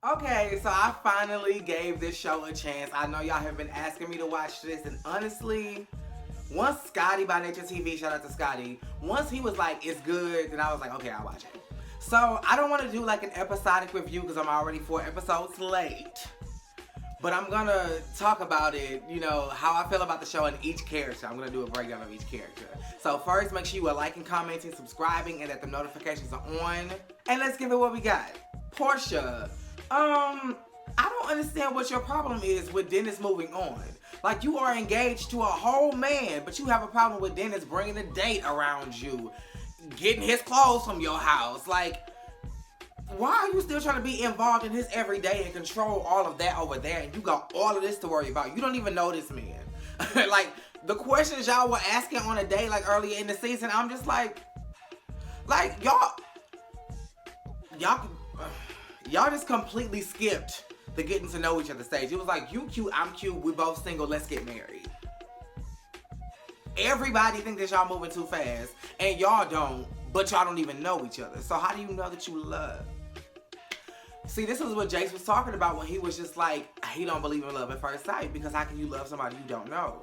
Okay, so I finally gave this show a chance. I know y'all have been asking me to watch this, and honestly, once Scotty by Nature TV, shout out to Scotty, once he was like, it's good, then I was like, okay, I'll watch it. So I don't want to do like an episodic review because I'm already 4 episodes late. But I'm gonna talk about it, you know, how I feel about the show and each character. I'm gonna do a breakdown of each character. So first, make sure you are liking, commenting, subscribing, and that the notifications are on. And let's give it what we got. Portia. I don't understand what your problem is with Dennis moving on. Like, you are engaged to a whole man, but you have a problem with Dennis bringing a date around you, getting his clothes from your house. Like, why are you still trying to be involved in his everyday and control all of that over there, and you got all of this to worry about? You don't even know this man. Like, the questions y'all were asking on a day, like, earlier in the season, I'm just like, y'all just completely skipped the getting to know each other stage. It was like, you cute, I'm cute, we both single, let's get married. Everybody thinks that y'all moving too fast, and y'all don't, but y'all don't even know each other. So how do you know that you love? See, this is what Jace was talking about when he was just like, he don't believe in love at first sight, because how can you love somebody you don't know?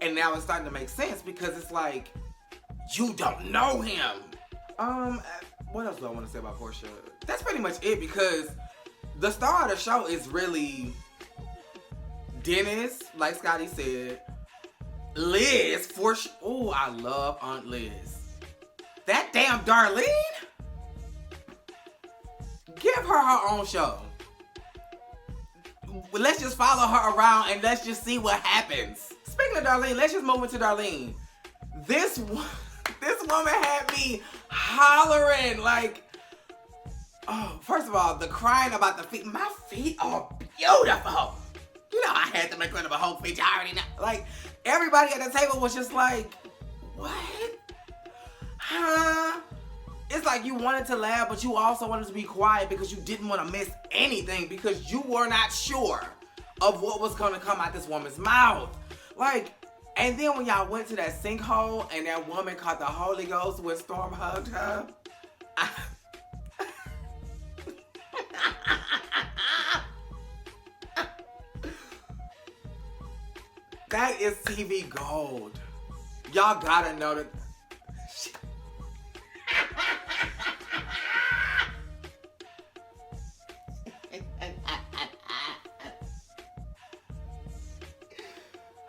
And now it's starting to make sense, because it's like, you don't know him. What else do I want to say about Portia? That's pretty much it, because the star of the show is really Dennis, like Scotty said, Liz, for sure. Oh, I love Aunt Liz. That damn Darlene? Give her own show. Let's just follow her around and let's just see what happens. Speaking of Darlene, let's just move into Darlene. This woman had me hollering like, oh, first of all, the crying about the feet. My feet are beautiful. You know I had them incredible home feet. I already know. Like, everybody at the table was just like, what? Huh? It's like you wanted to laugh, but you also wanted to be quiet because you didn't want to miss anything, because you were not sure of what was going to come out this woman's mouth. Like, and then when y'all went to that sinkhole and that woman caught the Holy Ghost when Storm hugged her, that is TV gold. Y'all gotta know that.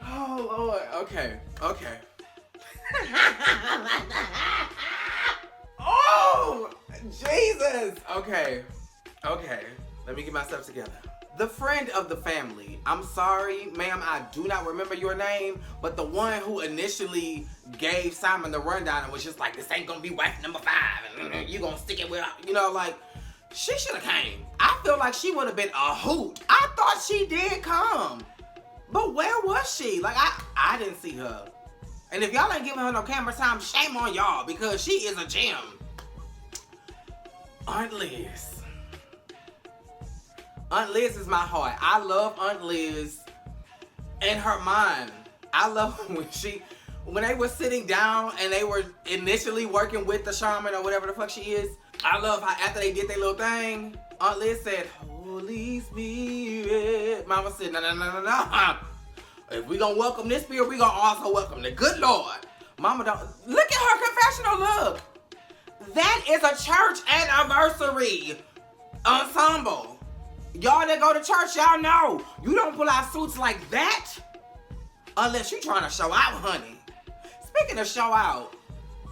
Oh Lord, okay. Oh, Jesus. Okay, let me get myself together. The friend of the family. I'm sorry, ma'am, I do not remember your name, but the one who initially gave Simon the rundown and was just like, this ain't gonna be wife number 5, and you gonna stick it with her. You know, like, she should have came. I feel like she would have been a hoot. I thought she did come. But where was she? Like, I didn't see her. And if y'all ain't giving her no camera time, shame on y'all, because she is a gem. Aunt Liz. Aunt Liz is my heart. I love Aunt Liz and her mind. I love when they were sitting down and they were initially working with the shaman or whatever the fuck she is. I love how after they did their little thing, Aunt Liz said, Holy Spirit. Mama said, no. If we gonna welcome this spirit, we gonna also welcome the good Lord. Mama don't. Look at her confessional look. That is a church anniversary ensemble. Y'all that go to church, y'all know. You don't pull out suits like that unless you trying to show out, honey. Speaking of show out,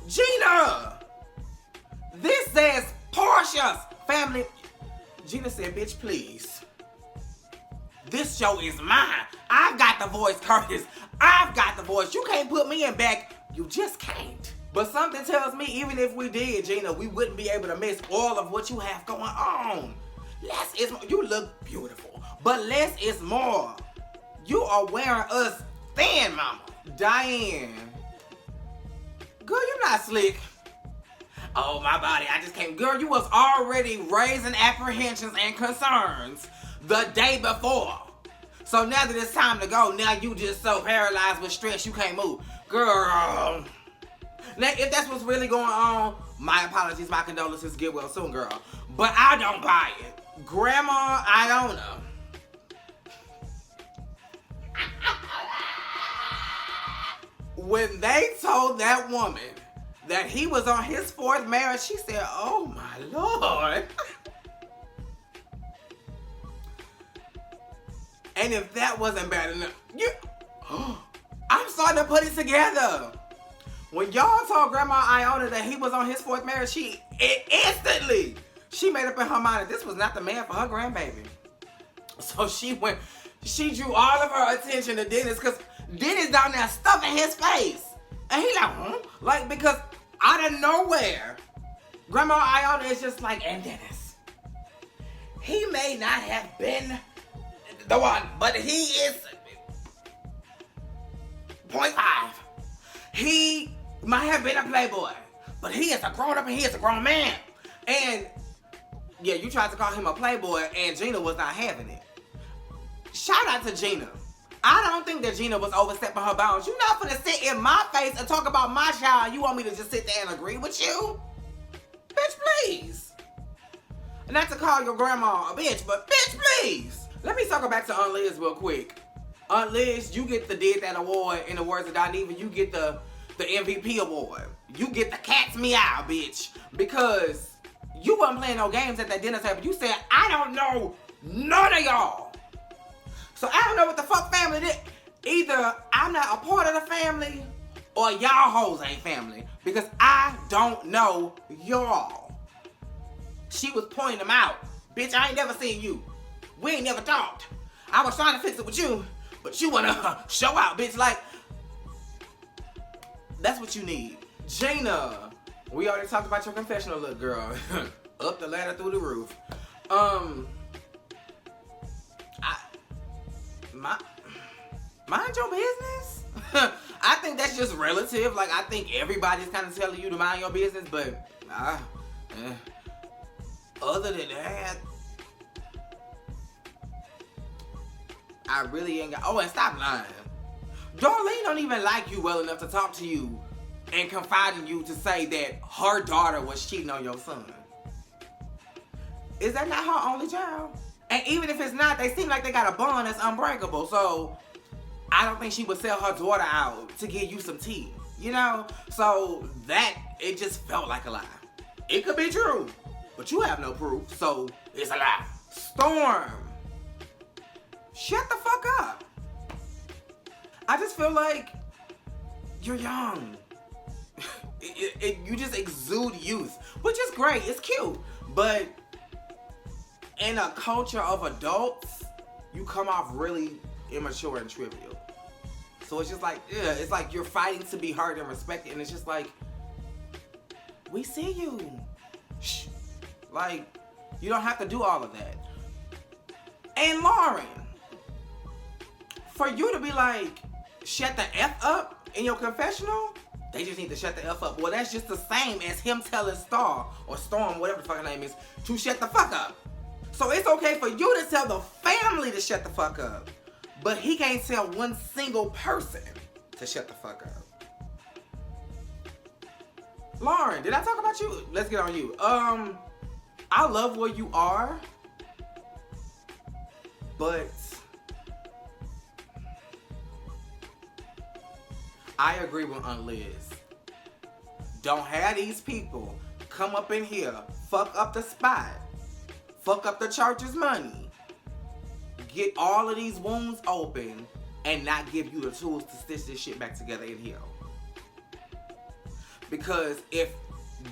Gina. This says Portia's family. Gina said, bitch, please. This show is mine. I've got the voice, Curtis. I've got the voice. You can't put me in back. You just can't. But something tells me even if we did, Gina, we wouldn't be able to miss all of what you have going on. Less is more. You look beautiful, but less is more. You are wearing us thin, mama. Diane. Girl, you not slick. Oh, my body, I just can't. Girl, you was already raising apprehensions and concerns the day before. So now that it's time to go, now you just so paralyzed with stress you can't move. Girl. Now, if that's what's really going on, my apologies, my condolences, get well soon, girl. But I don't buy it. Grandma Iona. When they told that woman that he was on his fourth marriage, she said, "Oh my Lord." And if that wasn't bad enough, I'm starting to put it together. When y'all told Grandma Iona that he was on his fourth marriage, she made up in her mind that this was not the man for her grandbaby. So she drew all of her attention to Dennis, because Dennis down there stuffing his face. And he like, huh? Like, because out of nowhere, Grandma Iona is just like, and Dennis, he may not have been the one, but he is 0.5. He might have been a playboy, but he is a grown up and he is a grown man. And yeah, you tried to call him a playboy and Gina was not having it. Shout out to Gina. I don't think that Gina was overstepping her bounds. You're not gonna sit in my face and talk about my child. You want me to just sit there and agree with you? Bitch, please. Not to call your grandma a bitch, but bitch, please. Let me circle back to Aunt Liz real quick. Aunt Liz, you get the Did That Award. In the words of Diane, you get the MVP award. You get the cat's meow, bitch. Because you wasn't playing no games at that dinner table. You said, I don't know none of y'all. So I don't know what the fuck family did. Either I'm not a part of the family or y'all hoes ain't family. Because I don't know y'all. She was pointing them out. Bitch, I ain't never seen you. We ain't never talked. I was trying to fix it with you, but you wanna show out, bitch. Like, that's what you need. Jaina, we already talked about your confessional, little girl. Up the ladder through the roof. Mind your business? I think that's just relative. Like, I think everybody's kind of telling you to mind your business, but other than that, I really ain't got. Oh, and stop lying. Darlene don't even like you well enough to talk to you and confide in you to say that her daughter was cheating on your son. Is that not her only child? And even if it's not, they seem like they got a bond that's unbreakable. So I don't think she would sell her daughter out to give you some tea. You know? So that, it just felt like a lie. It could be true, but you have no proof, so it's a lie. Storm, shut the fuck up. I just feel like you're young. You just exude youth, which is great. It's cute. But in a culture of adults, you come off really immature and trivial. So it's just like, yeah, it's like you're fighting to be heard and respected. And it's just like, we see you. Shh. Like, you don't have to do all of that. And Lauren, for you to be like, shut the F up in your confessional, they just need to shut the F up. Well, that's just the same as him telling Star, or Storm, whatever the fuck her name is, to shut the fuck up. So it's okay for you to tell the family to shut the fuck up, but he can't tell one single person to shut the fuck up. Lauren, did I talk about you? Let's get on you. I love where you are, but I agree with Aunt Liz. Don't have these people come up in here, fuck up the spot, fuck up the church's money, get all of these wounds open, and not give you the tools to stitch this shit back together and heal. Because if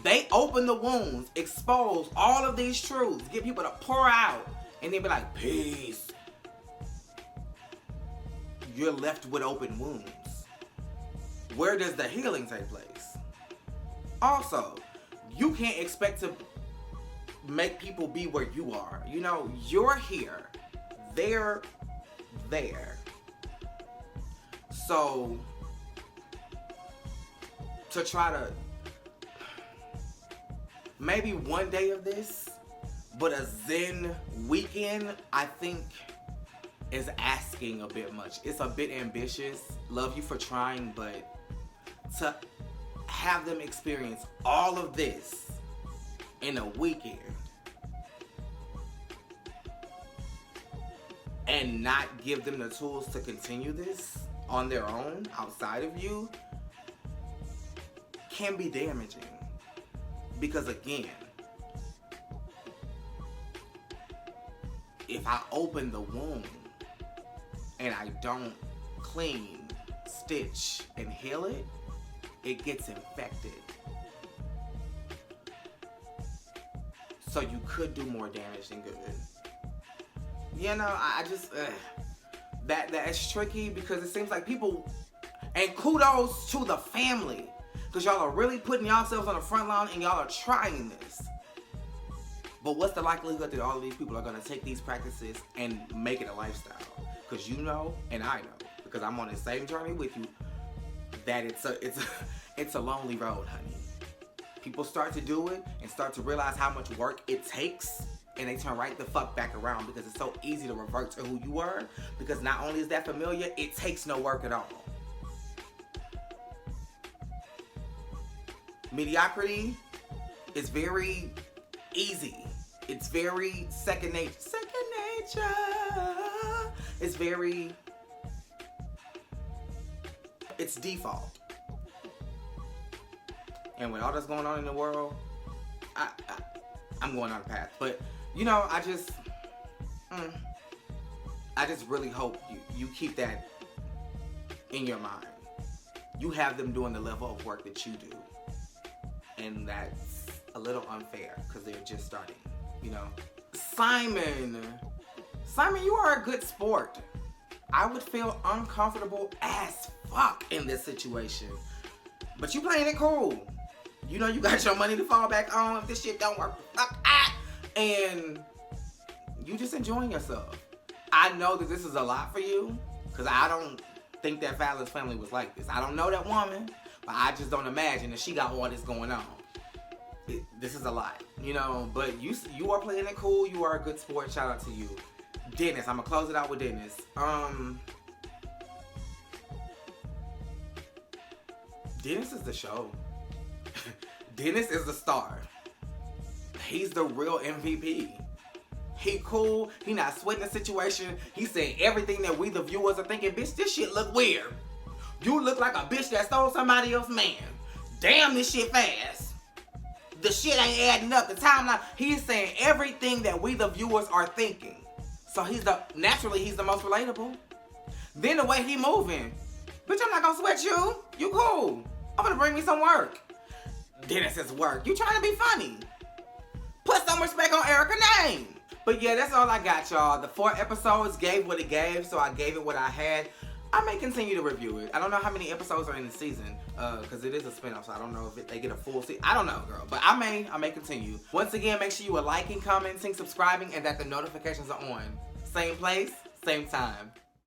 they open the wounds, expose all of these truths, get people to pour out, and then be like, peace, you're left with open wounds. Where does the healing take place? Also, you can't expect to make people be where you are. You know, you're here. They're there. So, to try to, maybe one day of this, but a Zen weekend, I think, is asking a bit much. It's a bit ambitious. Love you for trying, but to have them experience all of this in a weekend, and not give them the tools to continue this on their own outside of you can be damaging. Because again, if I open the wound and I don't clean, stitch, and heal it, it gets infected. So you could do more damage than good. You know, I just, that's tricky because it seems like people, and kudos to the family, because y'all are really putting yourselves on the front line and y'all are trying this. But what's the likelihood that all of these people are going to take these practices and make it a lifestyle? Because you know, and I know, because I'm on the same journey with you, that it's a lonely road, honey. People start to do it and start to realize how much work it takes, and they turn right the fuck back around because it's so easy to revert to who you were, because not only is that familiar, it takes no work at all. Mediocrity is very easy. It's very second nature. Second nature. It's default. And with all that's going on in the world, I'm going on a path. But you know, I just really hope you keep that in your mind. You have them doing the level of work that you do, and that's a little unfair because they're just starting. You know, Simon, you are a good sport. I would feel uncomfortable as fuck in this situation, but you playing it cool. You know, you got your money to fall back on if this shit don't work. And you just enjoying yourself. I know that this is a lot for you, because I don't think that Fallon's family was like this. I don't know that woman, but I just don't imagine that she got all this going on. This is a lot, you know, but you are playing it cool. You are a good sport. Shout out to you. Dennis, I'm going to close it out with Dennis. Dennis is the show. Dennis is the star. He's the real MVP. He cool. He not sweating the situation. He saying everything that we the viewers are thinking. Bitch, this shit look weird. You look like a bitch that stole somebody else's man. Damn, this shit fast. The shit ain't adding up. The timeline. He's saying everything that we the viewers are thinking. So naturally he's the most relatable. Then the way he moving. Bitch, I'm not gonna sweat you. You cool. I'm gonna bring me some work. Dennis is work. You trying to be funny. Put some respect on Erica's name. But yeah, that's all I got, y'all. The 4 episodes gave what it gave, so I gave it what I had. I may continue to review it. I don't know how many episodes are in the season, because it is a spinoff, so I don't know if they get a full season. I don't know, girl, but I may continue. Once again, make sure you are liking, commenting, subscribing, and that the notifications are on. Same place, same time.